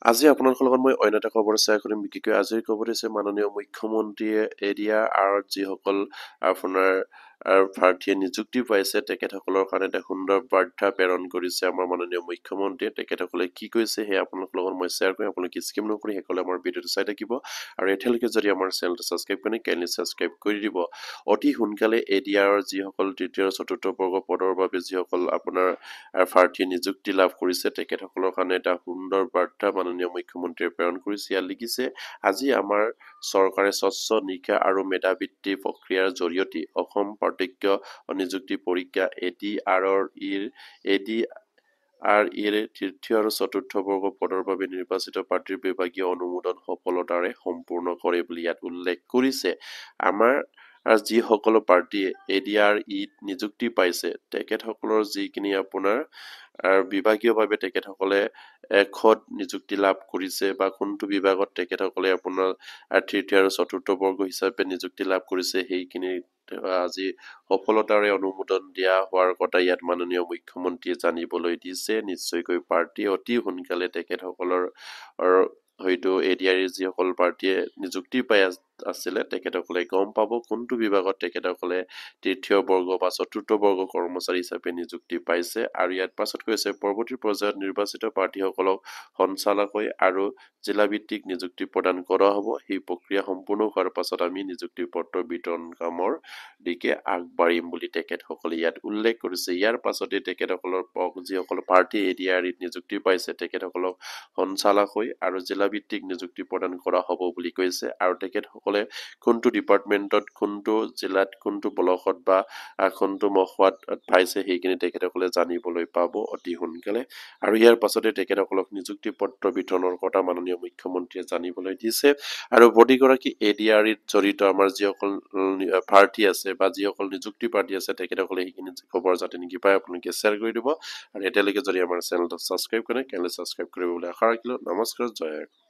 আজি আপোনালোকৰ লগত মই অন্য এটা খবৰ শ্বেয়াৰ কৰিম বিশেষকৈ আজিৰ খবৰ হৈছে মাননীয় মুখ্যমন্ত্ৰীয়ে এৰিয়া আৰু যিসকল আপোনাৰ প্ৰাৰ্থীয়ে নিযুক্তি পাইছে তেখেতসকলৰ কাৰণে এটা সুন্দৰ বাৰ্তা প্ৰেৰণ কৰিছে আমাৰ মাননীয় মুখ্যমন্ত্ৰীয়ে। তেখেতসকলে কি কৈছে সেয়া আপোনালোকৰ লগত মই শ্বেয়াৰ কৰিম। আপোনালোকে স্কিপ নকৰি সকলোৱে আমাৰ ভিডিঅ'টো চাই থাকিব আৰু এতিয়ালৈকে যদি আমাৰ চেনেলটো ছাবস্ক্ৰাইব কৰি কাইণ্ডলি ছাবস্ক্ৰাইব কৰি দিব। অতি সোনকালে এৰিয়াৰ যিসকল তৃতীয় আৰু চতুৰ্থ বৰ্গ পদৰ বাবে যিসকল আপোনাৰ প্ৰাৰ্থীয়ে নিযুক্তি লাভ কৰিছে তেখেতসকলৰ কাৰণে এটা সুন্দৰ বাৰ্তা মাননীয় মুখ্যমন্ত্ৰীয়ে প্ৰেৰণ কৰিছে। ইয়াত লিখিছে, আজি আমাৰ চৰকাৰে স্বচ্ছ নিকা আৰু মেধাবৃত্তি প্ৰক্ৰিয়াৰ জৰিয়তে অসম পাৰ্থক্য নিযুক্তি পৰীক্ষা ADR-ৰ তৃতীয় আৰু চতুৰ্থ বৰ্গ পদৰ বাবে নিৰ্বাচিত প্ৰাৰ্থীৰ বিভাগীয় অনুমোদন সফলতাৰে সম্পূৰ্ণ কৰে বুলি ইয়াত উল্লেখ কৰিছে। আমাৰ যিসকল প্ৰাৰ্থীয়ে ADR-ত নিযুক্তি পাইছে তেখেতসকলৰ যিখিনি আপোনাৰ বিভাগীয়ভাৱে তেখেতসকলে খত নিযুক্তি লাভ কৰিছে বা কোনটো বিভাগত তেখেতসকলে আপোনাৰ তৃতীয় আৰু চতুৰ্থ বৰ্গ হিচাপে নিযুক্তি লাভ কৰিছে সেইখিনি আজি সফলতাৰে অনুমোদন দিয়া হোৱাৰ কথা ইয়াত মাননীয় মুখ্যমন্ত্ৰীয়ে জানিবলৈ দিছে। নিশ্চয়কৈ প্ৰাৰ্থী অতি সোনকালে তেখেতসকলৰ হয়তো ADR যিসকল প্ৰাৰ্থীয়ে নিযুক্তি পাই আছিলে তেখেতসকলে গম পাব কোনটো বিভাগত তেখেতসকলে তৃতীয় বৰ্গ বা চতুৰ্থ বৰ্গ কৰ্মচাৰী হিচাপে নিযুক্তি পাইছে। আৰু ইয়াত পাছত কৈছে পৰৱৰ্তী পৰ্যায়ত নিৰ্বাচিত প্ৰাৰ্থীসকলক সঞ্চালকৈ আৰু জিলা ভিত্তিক নিযুক্তি প্ৰদান কৰা হ'ব। সেই প্ৰক্ৰিয়া সম্পূৰ্ণ হোৱাৰ পাছত আমি নিযুক্তি পত্ৰ বিতৰণ কামৰ দিকে আগবাঢ়িম বুলি তেখেতসকলে ইয়াত উল্লেখ কৰিছে। ইয়াৰ পাছতে তেখেতসকলৰ যিসকল প্ৰাৰ্থী ADR-ত নিযুক্তি পাইছে তেখেতসকলক সঞ্চালক হৈ আৰু জিলা ভিত্তিক নিযুক্তি প্ৰদান কৰা হ'ব বুলি কৈছে। আৰু তেখেতসকলে কোনটো ডিপাৰ্টমেণ্টত কোনটো জিলাত কোনটো ব্লকত বা কোনটো মহকুমাত পাইছে সেইখিনি তেখেতসকলে জানিবলৈ পাব অতি সোনকালে। আৰু ইয়াৰ পাছতে তেখেতসকলক নিযুক্তি পত্ৰ বিতৰণৰ কথা মাননীয় মুখ্যমন্ত্ৰীয়ে জানিবলৈ দিছে। আৰু প্ৰতিগৰাকী ADR-ত জড়িত আমাৰ যিসকল প্ৰাৰ্থী আছে বা যিসকল নিযুক্তি প্ৰাৰ্থী আছে তেখেতসকলে সেইখিনি খবৰ যাতে নেকি পায় আপোনালোকে শ্বেয়াৰ কৰি দিব। আৰু এতিয়ালৈকে যদি আমাৰ চেনেলটো ছাবস্ক্ৰাইব কৰে কাইণ্ডলি ছাবস্ক্ৰাইব কৰিব বুলি আশা ৰাখিলোঁ। নমস্কাৰ, জয় হিন্দ।